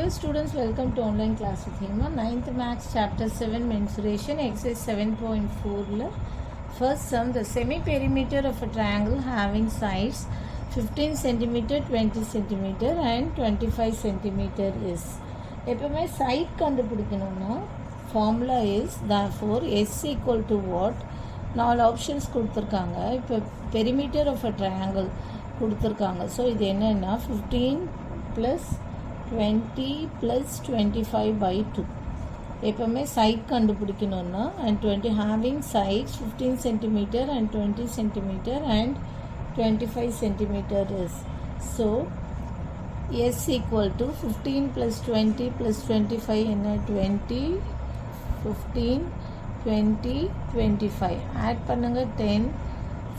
Dear students, welcome to online class with Hema. 9th Maths Chapter 7 Mensuration Exercise 7.4 First sum, the semi-perimeter of a triangle having sides 15 cm, 20 cm and 25 cm is. எப்பவுமே side கண்டுபிடிக்கணும்னா formula is therefore S equal to what? 4 options கொடுத்துருக்காங்க. இப்போ perimeter of a triangle கொடுத்துருக்காங்க. So இது என்னென்னா 15 + 20 + 25 by 2. எப்பவுமே side கண்டுபிடிக்கணும்னா and 20 having sides 15 cm and 20 cm and 25 cm is. So S equal to 15 + 20 + 25 என்ன 20 15 20 25 add பண்ணுங்க 10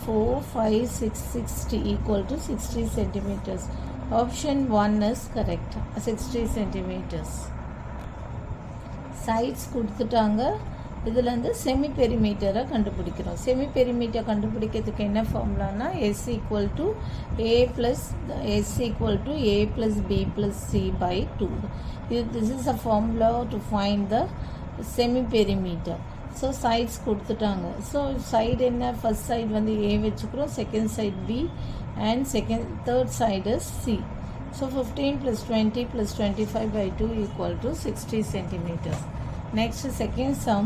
4 5 6 60 equal to 60 centimeters. Option 1 is correct. 60 centimeters. Sides கொடுத்துட்டாங்க. இதிலேருந்து செமி பெரிமீட்டரை கண்டுபிடிக்கிறோம். செமி பெரிமீட்டர் கண்டுபிடிக்கிறதுக்கு என்ன ஃபார்முலானா S equal to A plus B plus C by 2. This is a formula to find the semi perimeter. So sides கொடுத்துட்டாங்க. So side என்ன first side வந்து A வச்சுக்கிறோம், second side B and third side C. So 15 + 20 + 25 by 2 equal to 60 centimeters. Next second sum.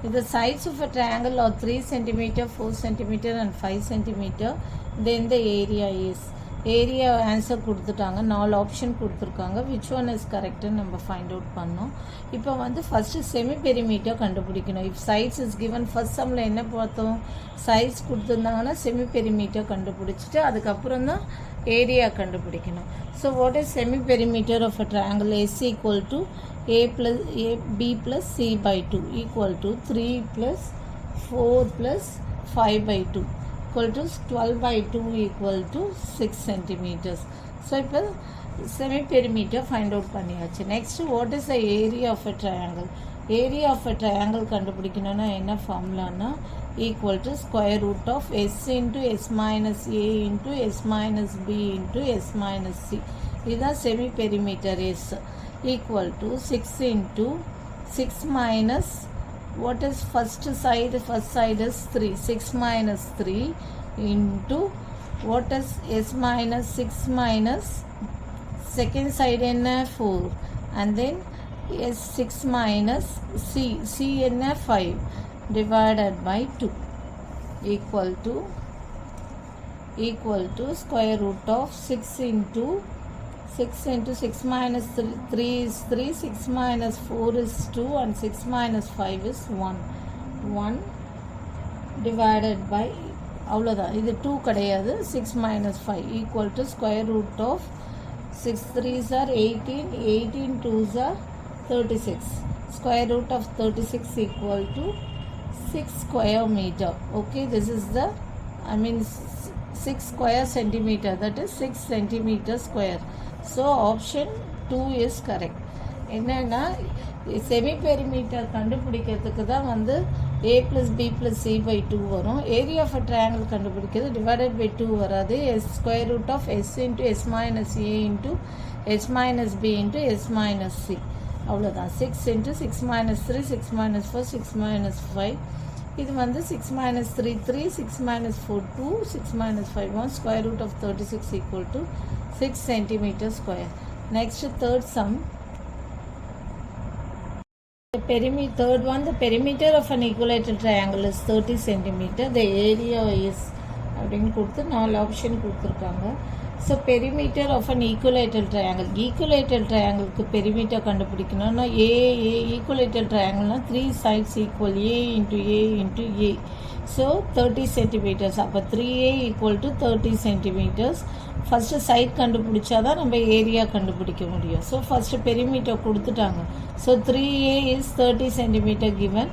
If the sides of a triangle are 3 cm, 4 cm and 5 cm, then the area is. Area answer கொடுத்துட்டாங்க. 4 option கொடுத்துருக்காங்க. Which one is கரெக்டுன்னு நம்ம find out பண்ணோம். இப்போ வந்து first semi perimeter கண்டுபிடிக்கணும். If sides is given first சம்மில் என்ன பார்த்தோம், சைட்ஸ் கொடுத்துருந்தாங்கன்னா செமி பெரிமீட்டர் கண்டுபிடிச்சிட்டு அதுக்கப்புறம் தான் ஏரியா கண்டுபிடிக்கணும். So what is semi perimeter of a triangle? S equal to B plus C by 2 equal to 3 + 4 + 5 by 2 equal to 12 by 2 equal to 6 centimeters. So இப்போ semi perimeter find out பண்ணியாச்சு. Next, what is the area of a triangle? Area of a triangle கண்டுபிடிக்கணும்னா என்ன ஃபார்முலானா equal to square root of S into S minus A into S minus B into S minus C. இதுதான் semi perimeter. S equal to 6 into 6 minus what is first side? First side is 3. 6 minus 3 into what is S minus 6 minus second side enna 4 and then S 6 minus C enna 5 divided by 2 equal to square root of 6 into 6 minus 3 is 3, 6 minus 4 is 2 and 6 minus 5 is 1 divided by அவ்வளோதான். இது 2 கிடையாது. 6 minus 5 equal to square root of 6 3s are 18, 18 2s are 36. Square root of 36 equal to 6 square meter. Okay, this is the 6 square centimeter, that is 6 centimeter square. So option 2 is correct. என்னன்னா semi perimeter கண்டுபிடிக்கிறதுக்கு தான் வந்து A plus B plus C by 2 வரும். Area of a triangle கண்டுபிடிக்கிறது divided by 2 வராது. Square root of S into S minus A into S minus B into S minus C. அவ்வளோதான். 6 into 6 minus 3, 6 minus 4, 6 minus 5. இது வந்து 6 minus 3 3, 6 minus 4 2, 6 minus 5 1. Square root of 36 equal to 6 centimeter square. Next, third sum. Third one, the perimeter of an equilateral triangle is 30 centimeter. The area is அப்படின்னு கொடுத்து 4 option கொடுத்துருக்காங்க. So perimeter of an equilateral triangle. Equilateral ட்ரையாங்கிளுக்கு perimeter கண்டுபிடிக்கணும்னா equilateral ட்ரையாங்கிள்னா 3 sides equal A into A into A. So 30 centimeters. அப்போ 3A equal to 30 centimeters. First side கண்டுபிடிச்சா தான் நம்ம ஏரியா கண்டுபிடிக்க முடியும். ஸோ ஃபஸ்ட்டு பெரிமீட்டர் கொடுத்துட்டாங்க. So 3A is 30 centimeter given.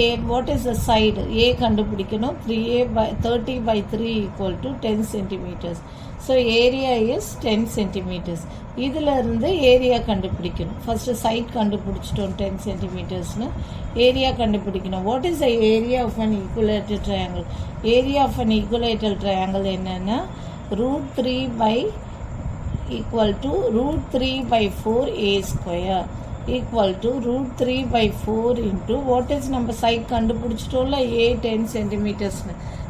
A, what is the side? A கண்டுபிடிக்கணும். 3A by 30 by 3 equal to 10 centimeters. So area is 10 centimeters. இதில் இருந்து area கண்டுபிடிக்கணும். ஃபஸ்ட்டு சைட் கண்டுபிடிச்சிட்டோம் 10 centimetersனு. ஏரியா கண்டுபிடிக்கணும். What is the area of an equilateral triangle? Area of an equilateral triangle என்னென்னா √3 by equal to root 3 by 4 a square equal to root 3 by 4 into what is நம்ம side கண்டுபிடிச்சிட்டோம்ல a 10 centimeters.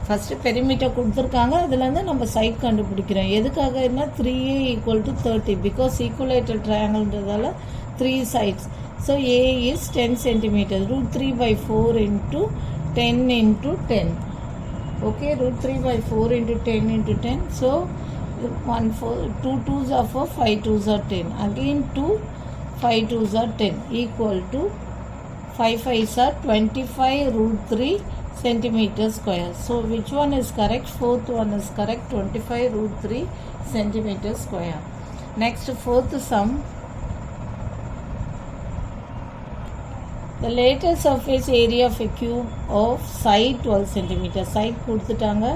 First perimeter கொடுத்துருக்காங்க, அதுலேருந்து நம்ம side கண்டுபிடிக்கிறோம். எதுக்காக என்ன 3a equal to 30 because equilateral ட்ரையாங்கிள்ன்றதால 3 sides. So a is 10 centimeters. root 3 by 4 into 10 into 10. Okay, root 3 by 4 into 10 into 10. So 2 2s are 4, 5 2s are 10. Again 2, 5 2s are 10 equal to 5 5s are 25 root 3 centimeter square. So which one is correct? Fourth one is correct, 25 root 3 centimeter square. Next, fourth sum. The lateral surface area of a cube of side 12 centimeter. Side கொடுத்துட்டாங்க.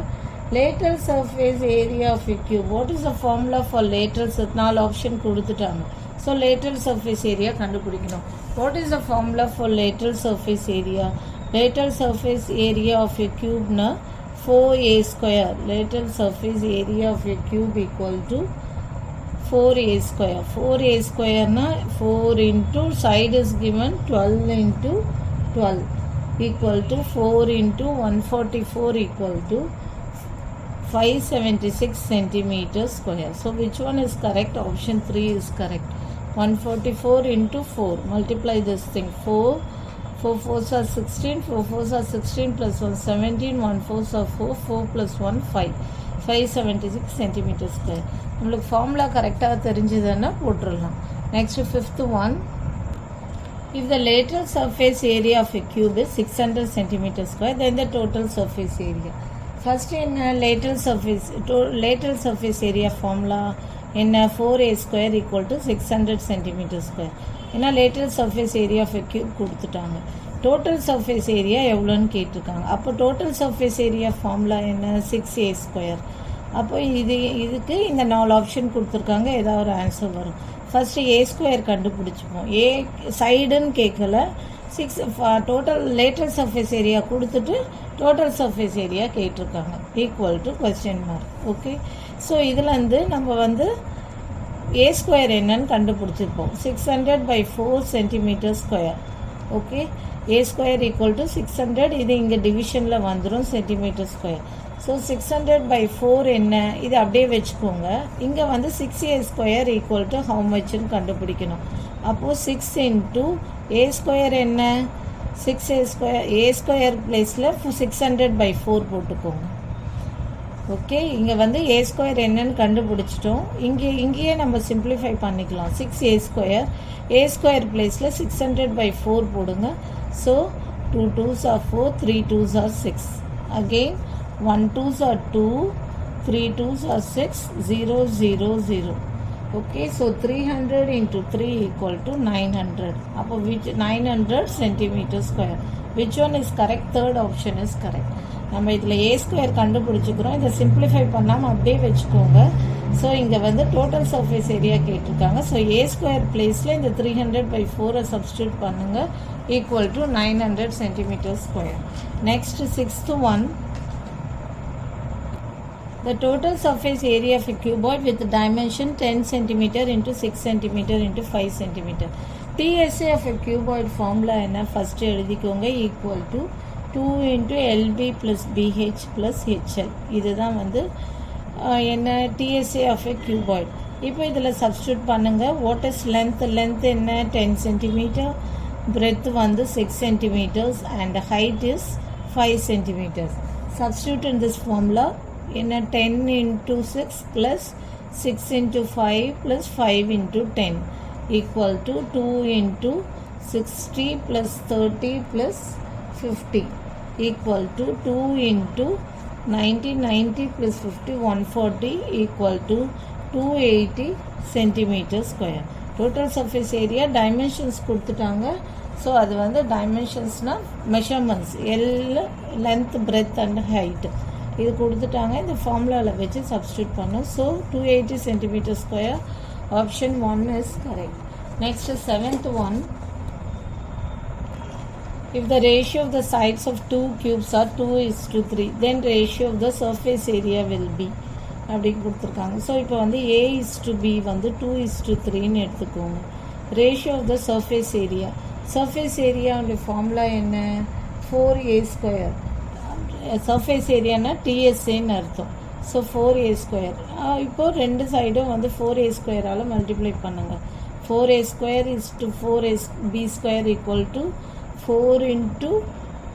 Lateral surface area of a cube. What is the formula for lateral surface? 4 option கொடுத்துட்டாங்க. So lateral surface area கண்டுபிடிக்கணும். What is the formula for lateral surface area? Lateral surface area of a cube na 4a square. Lateral surface area of a cube equal to 4a square. 4a square na 4 into side is given 12 into 12 equal to 4 into 144 equal to 576 centimeters square. So which one is correct? Option 3 is correct. 144 into 4. Multiply this thing. 4 4s are 16, 4s are 16 plus 1 17, 1 4s are 4, 4 plus 1 5, 576 centimeters square. நம்மளுக்கு formula கரெக்டாக தெரிஞ்சதுன்னா போட்டுடலாம். Next fifth one. If the lateral surface area of a cube is 600 centimeter square, then the total surface area. First in lateral surface area formula in 4a square equal to 600 centimeter square. ஏன்னா lateral surface area of a cube கொடுத்துட்டாங்க. Total surface area எவ்வளோன்னு கேட்டிருக்காங்க. அப்போ total surface area formula என்ன? 6a square. அப்போ இதுக்கு இந்த 4 option கொடுத்துருக்காங்க, ஏதாவது ஒரு ஆன்சர் வரும். ஃபஸ்ட்டு a ஸ்கொயர் கண்டுபிடிச்சிப்போம். a சைடுன்னு கேட்கல, 6 டோட்டல் லேட்டரல் சர்ஃபேஸ் ஏரியா கொடுத்துட்டு டோட்டல் சர்ஃபேஸ் ஏரியா கேட்டிருக்காங்க equal to question mark. Okay, so இதுலேருந்து நம்ம a ஸ்கொயர் என்னன்னு கண்டுபிடிச்சிருப்போம். 600 by 4 centimeter square. Okay, a square equal to 600. இது இங்கே டிவிஷனில் வந்துடும் சென்டிமீட்டர் ஸ்கொயர். ஸோ 600 by 4 என்ன? இது அப்படியே வச்சுக்கோங்க. இங்கே 6a square equal to how மச்னு கண்டுபிடிக்கணும். அப்போது 6 into a ஸ்கொயர் என்ன? 6a square. a ஸ்கொயர் பிளேஸில் 600 by 4 போட்டுக்கோங்க. ஓகே, இங்கே a ஸ்கொயர் என்னன்னு கண்டுபிடிச்சிட்டோம். இங்கேயே நம்ம சிம்பிளிஃபை பண்ணிக்கலாம். 6a ஸ்கொயர், a ஸ்கொயர் பிளேஸில் 600 by 4 போடுங்க. So 2 2s are 4, 3 2s are 6. Again 1 2s are 2, 3 2s are 6, 0 0 0. Okay, so 300 into 3 equal to 900. அப்போ 900 centimeter square. Which one is correct? Third option is correct. நம்ம இதில் a square கண்டுபிடிச்சிக்கிறோம். இதை simplify பண்ணாமல் அப்படியே வச்சுக்கோங்க. So இங்கே டோட்டல் சர்ஃபேஸ் ஏரியா கேட்டிருக்காங்க. So a square பிளேஸில் இந்த 300 by 4 சப்ஸ்டியூட் பண்ணுங்கள் equal to 900 centimeter square. Next sixth one. The total surface area of a cuboid with dimension 10 cm into 6 cm into 5 cm. TSA of a cuboid formula என்ன? First எழுதிக்கோங்க. Equal to 2 into LB plus BH plus HL. இதுதான் என்ன? TSA of a cuboid. இப்போ இதில் substitute பண்ணுங்கள். What is length? Length என்ன? 10 cm. Breadth 6 cm and height is 5 cm. Substitute in this formula. In 10 into 6 plus 6 into 5 plus 5 into 10 equal to 2 into 60 plus 30 plus 50 equal to 2 into 90 plus 50 140 equal to 280 centimeter square. Total surface area dimensions கொடுத்துட்டாங்க. So அது dimensionsனால் measurements L length breadth and height இது கொடுத்துட்டாங்க. இந்த ஃபார்முலாவில் வச்சு substitute பண்ணோம். So 280 centimeter square. Option 1 is correct. Next, seventh one. If the ratio of the sides of two cubes are 2:3, then ratio of the surface area will be. அப்படின்னு கொடுத்துருக்காங்க. So இப்போ வந்து A:B வந்து 2:3ன்னு எடுத்துக்கோங்க. Ratio of the surface area. Surface ஏரியாவுடைய formula என்ன? 4A². Surface ஏரியானா TSAன்னு அர்த்தம். So 4A². இப்போது ரெண்டு சைடும் வந்து 4A² மல்டிப்ளை பண்ணுங்கள். 4A² is to 4B² equal to 4 into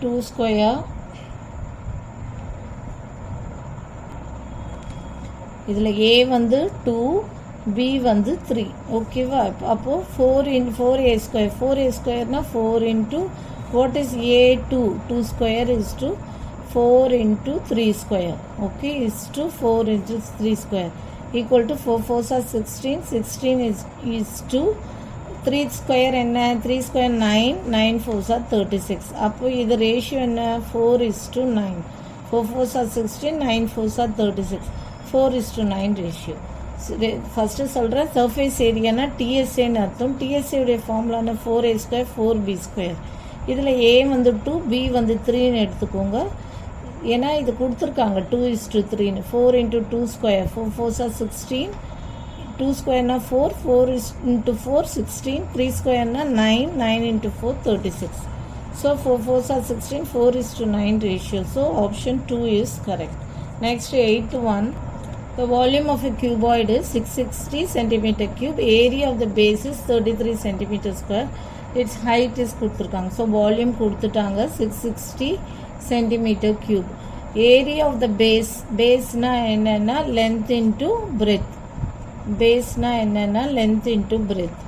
2². இதில் A வந்து 2, B வந்து 3. ஓகேவா? அப்போது 4A². 4A²னா 4 into what is A2? 2² is to 4 into 3². Okay, is to 4 into 3² equal to 4 4s are 16. 16 is to 3² என்ன? 3² 9. 9 4s are 36. அப்போ இது ratio என்ன? 4:9. 4 4s are 16. 9 4s are 36. 4:9 ratio. First சொல்கிறேன், சர்ஃபேஸ் ஏரியானா TSAன்னு அர்த்தம். TSAவுடைய ஃபார்முலான 4A², 4B². இதில் A வந்து 2, B வந்து 3ன்னு எடுத்துக்கோங்க. ஏன்னா இது கொடுத்துருக்காங்க 2:3ன்னு. 4 into 2². 4 4s are 16. 2²னா 4. 4 into 4 16. 3²னா 9. 9 into 4 36. So 4 4s are 16. 4:9 ratio. So option 2 is correct. Next 8th one. The volume of a cuboid is 660 centimeter cube. Area of the base is 33 centimeter square. Its height is கொடுத்துருக்காங்க. So volume கொடுத்துட்டாங்க 660 centimetre cube. Area of the பேஸ்னால் என்னென்னா length into breadth. பேஸ்னால் என்னென்னா length into breadth.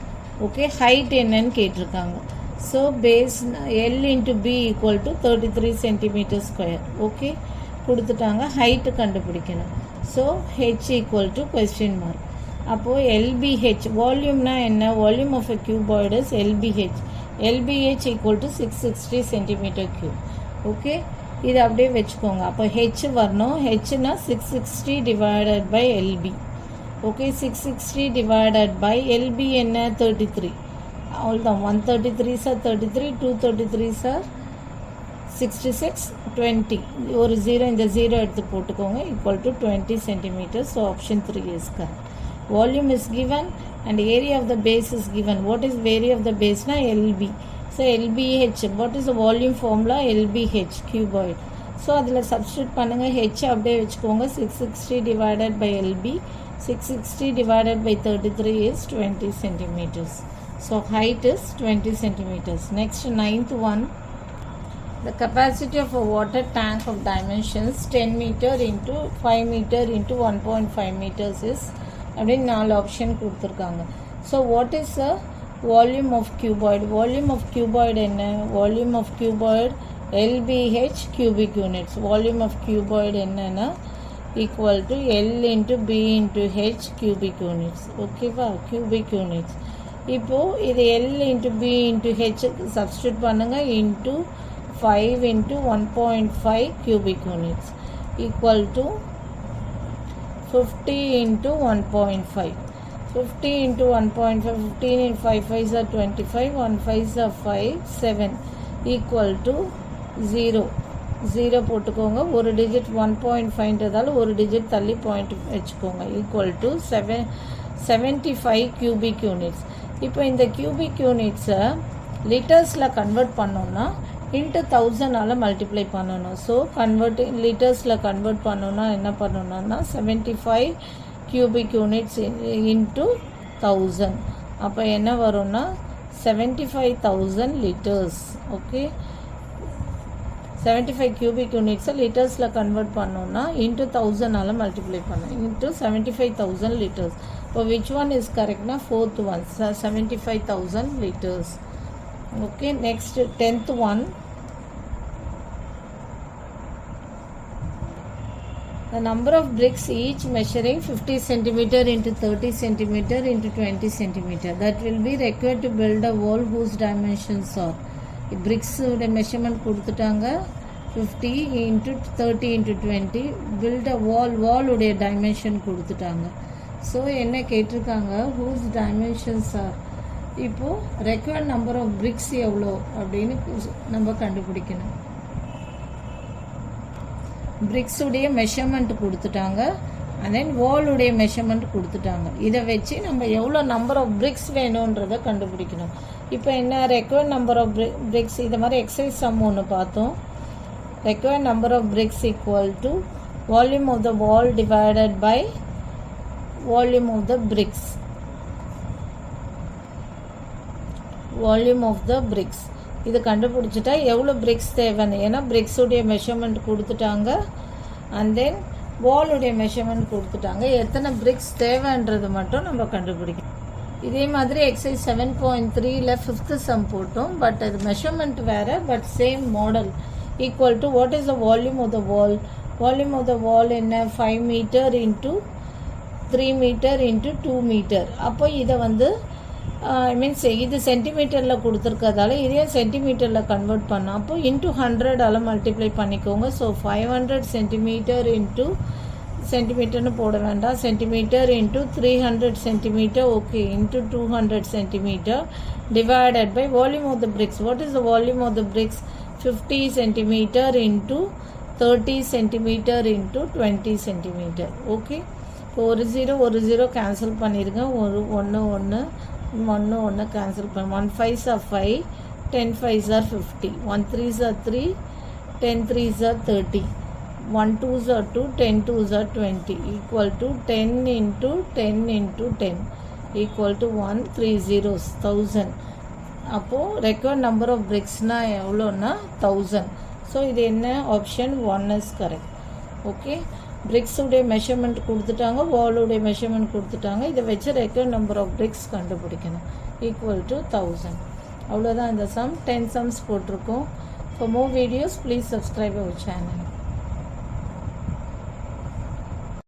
Okay, height என்னன்னு கேட்டிருக்காங்க. So base L into B equal to 33 centimetre square. Okay, கொடுத்துட்டாங்க. Height கண்டுபிடிக்கணும். So H equal to question mark. அப்போது LBH வால்யூம்னா என்ன? Volume of a cuboid is LBH. LBH equal to 660 centimetre cube. Okay, இது அப்படியே வச்சுக்கோங்க. அப்போ H வரணும். Hனா 660 divided by LB. Okay, 660 divided by LB என்ன? 33. அவ்வளோதான். 133 சார் 33, 233 சார் 66, 20. ஒரு 0 இந்த 0 எடுத்து போட்டுக்கோங்க. Equal to 20 centimetre. So option 3 is correct. Volume is given and area of the base is given. What is area of the base? Na LB. So LBH. What is the volume formula? LBH cuboid. So adila substitute பண்ணுங்க. H அப்படியே வச்சுக்கோங்க. 660 divided by LB. 660 divided by 33 is 20 centimeters. So height is 20 centimeters. Next 9th one. The capacity of a water tank of dimensions 10 meter into 5 meter into 1.5 meters is அப்படின்னு 4 option கொடுத்துருக்காங்க. So what is a volume of cuboid? Volume of cuboid என்ன? Volume of cuboid LBH cubic units. Volume of cuboid என்னன்னா equal to L into B into H cubic units. ஓகேவா? cubic units. இப்போது இது L into B into ஹெச்சுக்கு substitute பண்ணுங்கள். Into 5 into 1.5 cubic units equal to 50 into 1.5. 50 into 1.5. 15 into 5 5s are 25. 1 5s are 5. 7 equal to 0. 0 போட்டுக்கோங்க. ஒரு digit 1.5ன்றதால ஒரு digit தள்ளி point வச்சுக்கோங்க. Equal to 75 cubic units. இப்போ இந்த cubic unitsை லிட்டர்ஸில் கன்வெர்ட் பண்ணோம்னா இன்ட்டு 1000ஆல் மல்டிப்ளை பண்ணணும். ஸோ லிட்டர்ஸில் கன்வெர்ட் பண்ணணும்னா என்ன பண்ணணும்னா 75 cubic units இன்ட்டு 1000. அப்போ என்ன வரும்னா 75,000 லிட்டர்ஸ். ஓகே, 75 cubic unitsை லிட்டர்ஸில் கன்வெர்ட் பண்ணோம்னா இன்ட்டு 1000ஆல் மல்டிப்ளை பண்ணணும். Into 75,000 litres. இப்போ விச் ஒன் இஸ் கரெக்ட்னா 4th one, 75,000 litres. Okay, next 10th one. The number of bricks each measuring 50 centimeter into 30 centimeter into 20 centimeter that will be required to build a wall whose dimensions are. Bricks measurement கொடுத்துட்டாங்க 50 into 30 into 20. Build a wall உடைய dimension கொடுத்துட்டாங்க. So என்ன கேட்டிருக்காங்க? whose dimensions are. இப்போது required number of BRICS எவ்வளோ அப்படின்னு நம்ம கண்டுபிடிக்கணும். பிரிக்ஸுடைய மெஷர்மெண்ட் கொடுத்துட்டாங்க. அண்ட் தென் வாலுடைய மெஷர்மெண்ட் கொடுத்துட்டாங்க. இதை வச்சு நம்ம எவ்வளோ நம்பர் ஆஃப் பிரிக்ஸ் வேணுன்றதை கண்டுபிடிக்கணும். இப்போ என்ன ரெக்வயர்ட் நம்பர் ஆஃப் பிரிக்ஸ், இது மாதிரி எக்ஸசைஸ் சம் ஒன்று பார்த்தோம். Required number of bricks equal to volume of the wall divided by volume of the bricks. Volume of the bricks இது கண்டுபிடிச்சிட்டா எவ்வளோ பிரிக்ஸ் தேவைன்னு, ஏன்னா பிரிக்ஸுடைய மெஷர்மெண்ட் கொடுத்துட்டாங்க, அண்ட் தென் வாலுடைய மெஷர்மெண்ட் கொடுத்துட்டாங்க. எத்தனை பிரிக்ஸ் தேவைன்றது மட்டும் நம்ம கண்டுபிடிக்கணும். இதே மாதிரி எக்ஸசைஸ் 7.3ல் 5th சம் போட்டோம். பட் அது மெஷர்மெண்ட் வேறு, but same model. Equal to what is the volume of the wall. Volume of the வால் என்ன, 5 metre into 3 metre into 2 metre. அப்போ இதை வந்து மீன்ஸ் இது சென்டிமீட்டரில் கொடுத்துருக்கதால இதையும் சென்டிமீட்டரில் கன்வெர்ட் பண்ணோம். அப்போ இன்ட்டு 100ஆல் மல்டிப்ளை பண்ணிக்கோங்க. ஸோ 500 சென்டிமீட்டர் இன்ட்டு சென்டிமீட்டர்னு போட வேண்டாம், centimetre into 300 centimetre, okay, into 200 centimetre divided by volume of the bricks. What is the volume of the bricks, 50 centimetre into 30 centimetre into 20 centimetre. Okay, இப்போ ஒரு zero cancel பண்ணிடுங்க. ஒரு ஒன்று cancel பண்ண. 1 5s are 5, 10 5s are 50, 1 3s are 3, 10 3s are 30, 1 2s are 2, 10 2s are 20, equal to 10 into 10 into 10 equal to 130, 1000. அப்போது required number of பிரிக்ஸ்னால் எவ்வளோன்னா 1000. So இது என்ன, ஆப்ஷன் 1 இஸ் கரெக்ட். ஓகே, பிரிக்ஸுடைய மெஷர்மெண்ட் கொடுத்துட்டாங்க, வாலுடைய மெஷர்மெண்ட் கொடுத்துட்டாங்க. இதை வச்சு ரெக்வயர்ட் நம்பர் ஆஃப் பிரிக்ஸ் கண்டுபிடிக்கணும். Equal to 1000. அவ்வளோதான் இந்த சம். 10 சம்ஸ் போட்டிருக்கோம். For more videos please subscribe our channel.